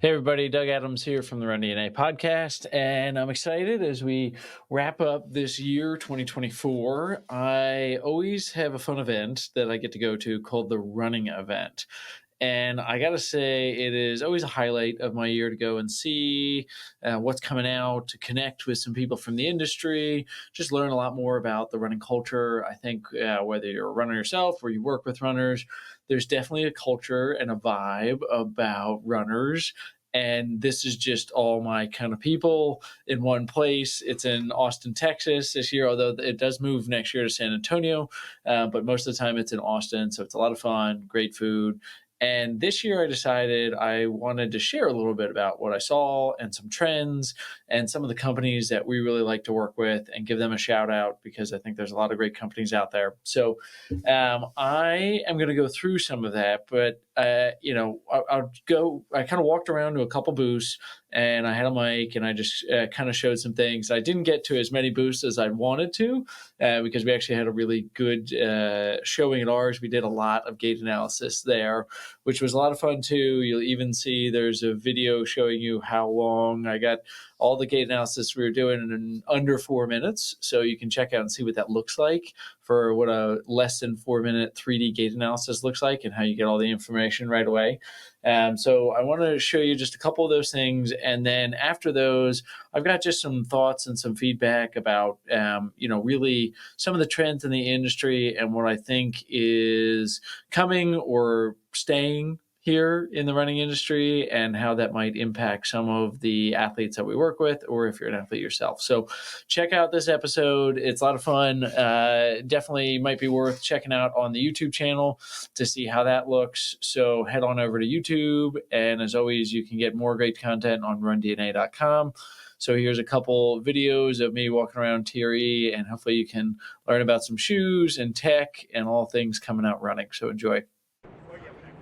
Hey everybody, Doug Adams here from the Run DNA podcast, and I'm excited as we wrap up this year 2024. I always have a fun event that I get to go to called the running event. And I got to say, it is always a highlight of my year to go and see what's coming out, to connect with some people from the industry, just learn a lot more about the running culture. I think whether you're a runner yourself or you work with runners, there's definitely a culture and a vibe about runners. And this is just all my kind of people in one place. It's in Austin, Texas this year, although it does move next year to San Antonio. But most of the time it's in Austin. So it's a lot of fun, great food. And this year I decided I wanted to share a little bit about what I saw and some trends and some of the companies that we really like to work with and give them a shout out because I think there's a lot of great companies out there. So I am going to go through some of that, but I'll go. I kind of walked around to a couple booths and I had a mic and I just kind of showed some things. I didn't get to as many booths as I wanted to because we actually had a really good showing at ours. We did a lot of gait analysis there, which was a lot of fun too. You'll even see there's a video showing you how long I got all the gait analysis we were doing in under 4 minutes. So you can check out and see what that looks like for what a less than 4 minute 3D gait analysis looks like and how you get all the information right away. So I want to show you just a couple of those things. And then after those, I've got just some thoughts and some feedback about, really some of the trends in the industry and what I think is coming or staying here in the running industry and how that might impact some of the athletes that we work with, or if you're an athlete yourself. So check out this episode. It's a lot of fun. Definitely might be worth checking out on the YouTube channel to see how that looks. So head on over to YouTube. And as always, you can get more great content on rundna.com. So here's a couple videos of me walking around TRE, and hopefully you can learn about some shoes and tech and all things coming out running. So enjoy.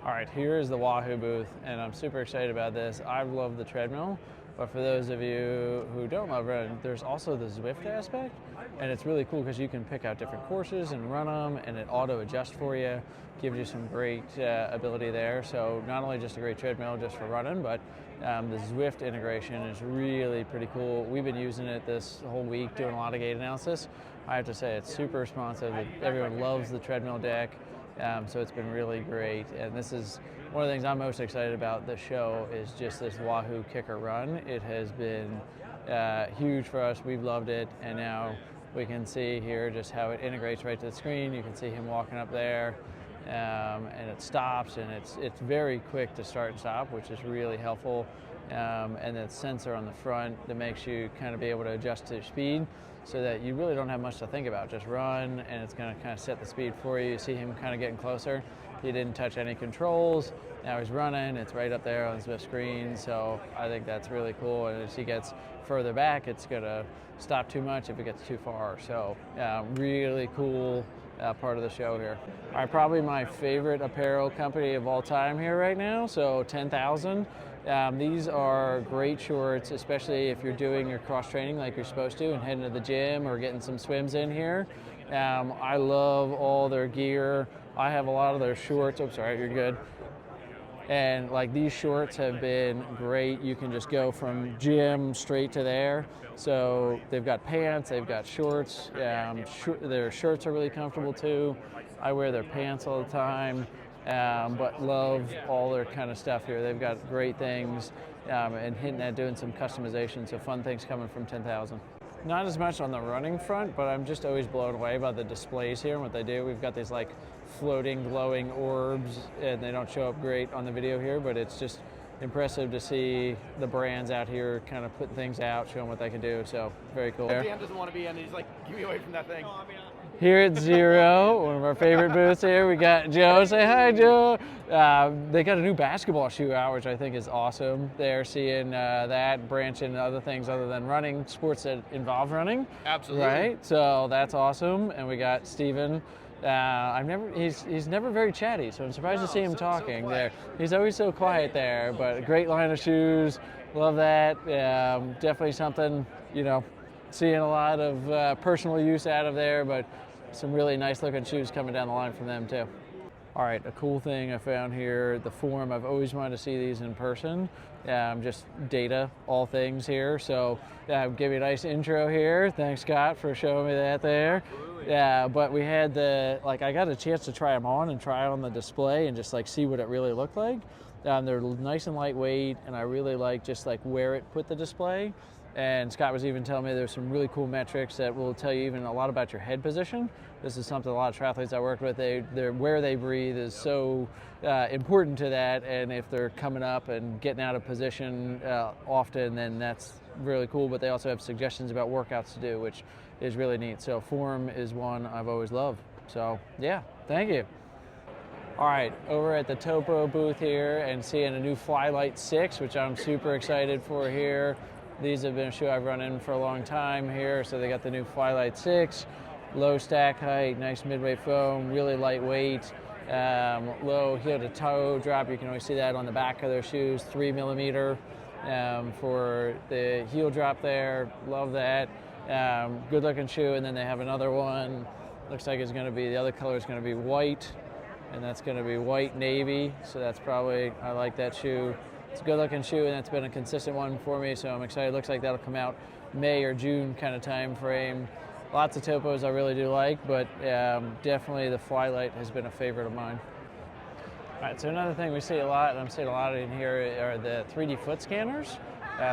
All right, here is the Wahoo booth, and I'm super excited about this. I love the treadmill, but for those of you who don't love running, there's also the Zwift aspect, and it's really cool because you can pick out different courses and run them, and it auto-adjusts for you, gives you some great ability there. So not only just a great treadmill just for running, but the Zwift integration is really pretty cool. We've been using it this whole week, doing a lot of gait analysis. I have to say it's super responsive. Everyone loves the treadmill deck. So it's been really great, and this is one of the things I'm most excited about this show is just this Wahoo Kicker Run. It has been huge for us. We've loved it, and now we can see here just how it integrates right to the screen. You can see him walking up there, and it stops, and it's very quick to start and stop, which is really helpful. And that sensor on the front that makes you kind of be able to adjust to your speed so that you really don't have much to think about. Just run, and it's going to kind of set the speed for you. You see him kind of getting closer. He didn't touch any controls. Now he's running. It's right up there on the screen. So I think that's really cool. And as he gets further back, it's going to stop too much if it gets too far. So really cool part of the show here. All right, probably my favorite apparel company of all time here right now. So 10,000. These are great shorts, especially if you're doing your cross training like you're supposed to and heading to the gym or getting some swims in here. I love all their gear. I have a lot of their shorts. Oh, sorry, you're good. And like these shorts have been great. You can just go from gym straight to there. So they've got pants, they've got shorts. Their shirts are really comfortable too. I wear their pants all the time. But love all their kind of stuff here. They've got great things and hinting at doing some customization, so fun things coming from 10,000. Not as much on the running front, but I'm just always blown away by the displays here and what they do. We've got these like floating, glowing orbs, and they don't show up great on the video here, but it's just impressive to see the brands out here kind of putting things out, showing what they can do, so very cool. Dan doesn't want to be in, he's like, get me away from that thing. Here at Zero, one of our favorite booths here, we got Joe. Say hi, Joe. They got a new basketball shoe out, which I think is awesome. They're seeing that branch into other things other than running, sports that involve running. Absolutely. Right, so that's awesome. And we got Steven. He's never very chatty, so I'm surprised to see him talking there. He's always so quiet there, but a great line of shoes. Love that. Definitely something, seeing a lot of personal use out of there, but some really nice looking shoes coming down the line from them too. All right, a cool thing I found here, the forum, I've always wanted to see these in person. Just data, all things here. So give you a nice intro here. Thanks, Scott, for showing me that there. Yeah, but we had I got a chance to try them on and try on the display and just like see what it really looked like. They're nice and lightweight, and I really like just like where it put the display. And Scott was even telling me there's some really cool metrics that will tell you even a lot about your head position. This is something a lot of triathletes I work with, where they breathe is so important to that. And if they're coming up and getting out of position often, then that's really cool. But they also have suggestions about workouts to do, which is really neat. So form is one I've always loved. So yeah, thank you. All right, over at the Topo booth here and seeing a new Flylight 6, which I'm super excited for here. These have been a shoe I've run in for a long time here. So they got the new Flylight 6, low stack height, nice mid-weight foam, really lightweight, low heel to toe drop. You can always see that on the back of their shoes, 3 millimeter for the heel drop there. Love that. Good looking shoe. And then they have another one. Looks like the other color is going to be white. And that's going to be white navy, so I like that shoe. It's a good looking shoe, and that's been a consistent one for me, so I'm excited. Looks like that'll come out May or June kind of time frame. Lots of Topos I really do like, but definitely the Flylight has been a favorite of mine. All right, so another thing we see a lot, and I'm seeing a lot in here, are the 3D foot scanners.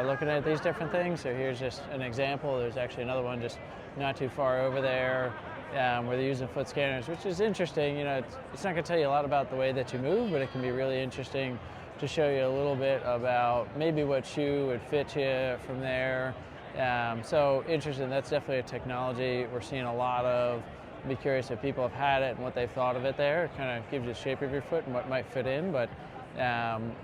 Looking at these different things, so here's just an example. There's actually another one just not too far over there. Where they're using foot scanners, which is interesting. It's not going to tell you a lot about the way that you move, but it can be really interesting to show you a little bit about maybe what shoe would fit you from there. So interesting. That's definitely a technology we're seeing a lot of. I'd be curious if people have had it and what they've thought of it there. It kind of gives you the shape of your foot and what might fit in, but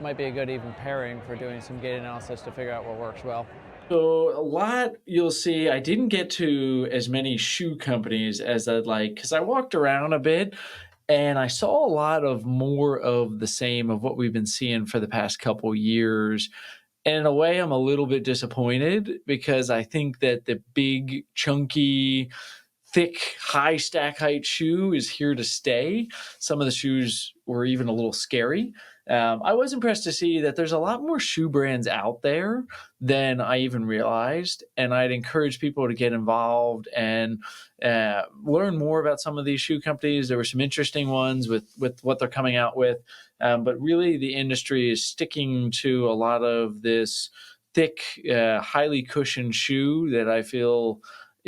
might be a good even pairing for doing some gait analysis to figure out what works well. So a lot you'll see, I didn't get to as many shoe companies as I'd like because I walked around a bit and I saw a lot of more of the same of what we've been seeing for the past couple years. And in a way, I'm a little bit disappointed because I think that the big, chunky, thick, high stack height shoe is here to stay. Some of the shoes were even a little scary. I was impressed to see that there's a lot more shoe brands out there than I even realized. And I'd encourage people to get involved and learn more about some of these shoe companies. There were some interesting ones with what they're coming out with. But really, the industry is sticking to a lot of this thick, highly cushioned shoe that I feel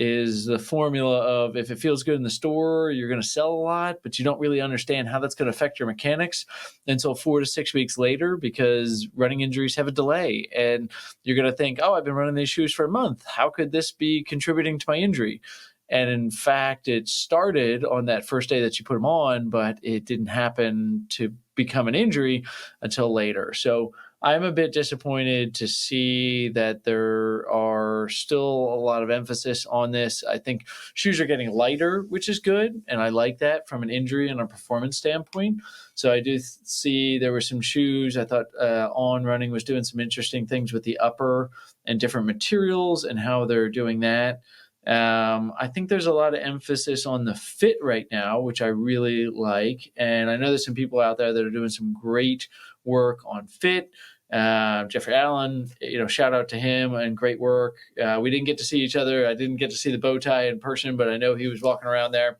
is the formula of if it feels good in the store, you're going to sell a lot, but you don't really understand how that's going to affect your mechanics until 4 to 6 weeks later because running injuries have a delay. And you're going to think, oh, I've been running these shoes for a month. How could this be contributing to my injury? And in fact, it started on that first day that you put them on, but it didn't happen to become an injury until later. So I'm a bit disappointed to see that there are still a lot of emphasis on this. I think shoes are getting lighter, which is good, and I like that from an injury and a performance standpoint. So I do see there were some shoes. I thought On Running was doing some interesting things with the upper and different materials and how they're doing that. I think there's a lot of emphasis on the fit right now, which I really like. And I know there's some people out there that are doing some great work on fit. Jeffrey Allen, shout out to him and great work. We didn't get to see each other. I didn't get to see the bow tie in person, but I know he was walking around there.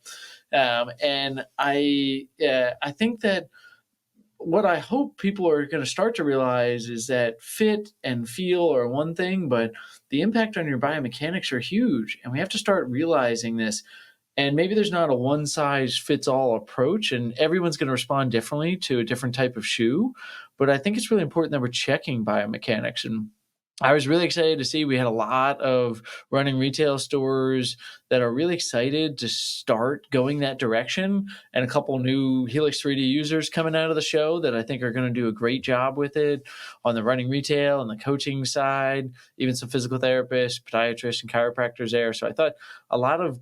And I think that what I hope people are going to start to realize is that fit and feel are one thing, but the impact on your biomechanics are huge. And we have to start realizing this. And maybe there's not a one size fits all approach, and everyone's going to respond differently to a different type of shoe. But I think it's really important that we're checking biomechanics. And I was really excited to see we had a lot of running retail stores that are really excited to start going that direction, and a couple new Helix 3D users coming out of the show that I think are going to do a great job with it on the running retail and the coaching side, even some physical therapists, podiatrists, and chiropractors there. So I thought a lot of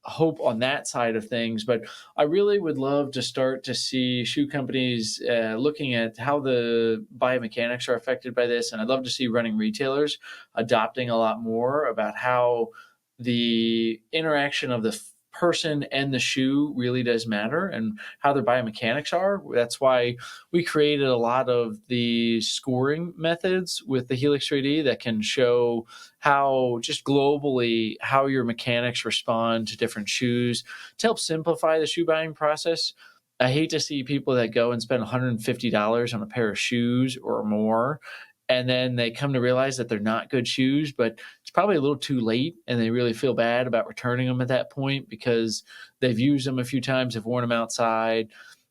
hope on that side of things, but I really would love to start to see shoe companies looking at how the biomechanics are affected by this, and I'd love to see running retailers adopting a lot more about how the interaction of the person and the shoe really does matter, and how their biomechanics are. That's why we created a lot of the scoring methods with the Helix 3D that can show how just globally how your mechanics respond to different shoes to help simplify the shoe buying process. I hate to see people that go and spend $150 on a pair of shoes or more, and then they come to realize that they're not good shoes, but it's probably a little too late, and they really feel bad about returning them at that point because they've used them a few times, have worn them outside.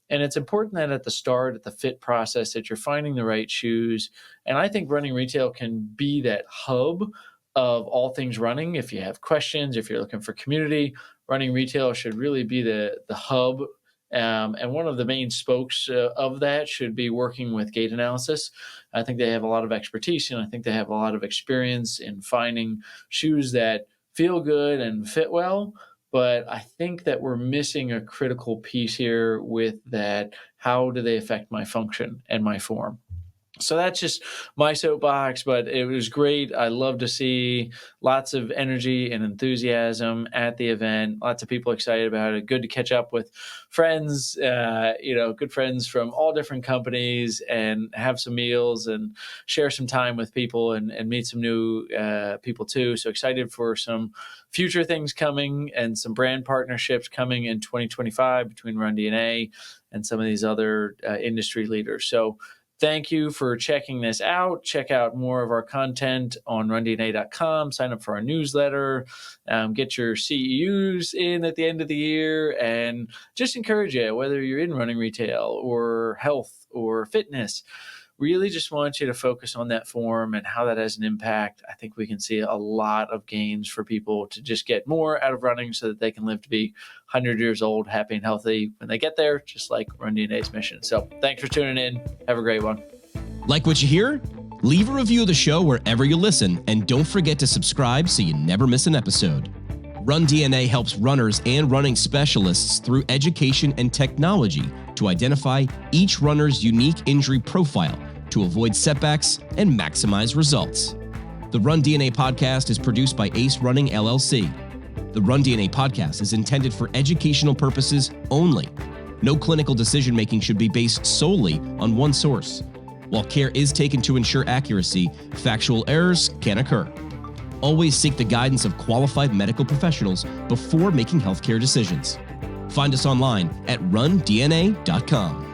And it's important that at the start, at the fit process, that you're finding the right shoes. And I think running retail can be that hub of all things running. If you have questions, if you're looking for community, running retail should really be the hub. And one of the main spokes of that should be working with gait analysis. I think they have a lot of expertise, and I think they have a lot of experience in finding shoes that feel good and fit well. But I think that we're missing a critical piece here with that. How do they affect my function and my form? So that's just my soapbox, but it was great. I love to see lots of energy and enthusiasm at the event. Lots of people excited about it. Good to catch up with friends, good friends from all different companies, and have some meals and share some time with people and meet some new people too. So excited for some future things coming and some brand partnerships coming in 2025 between Run DNA and some of these other industry leaders. So thank you for checking this out. Check out more of our content on rundna.com. Sign up for our newsletter. Get your CEUs in at the end of the year, and just encourage you, whether you're in running retail or health or fitness, really just want you to focus on that form and how that has an impact. I think we can see a lot of gains for people to just get more out of running so that they can live to be 100 years old, happy and healthy when they get there, just like Run DNA's mission. So thanks for tuning in. Have a great one. Like what you hear? Leave a review of the show wherever you listen, and don't forget to subscribe so you never miss an episode. Run DNA helps runners and running specialists through education and technology to identify each runner's unique injury profile to avoid setbacks and maximize results. The Run DNA podcast is produced by Ace Running LLC. The Run DNA podcast is intended for educational purposes only. No clinical decision-making should be based solely on one source. While care is taken to ensure accuracy, factual errors can occur. Always seek the guidance of qualified medical professionals before making healthcare decisions. Find us online at rundna.com.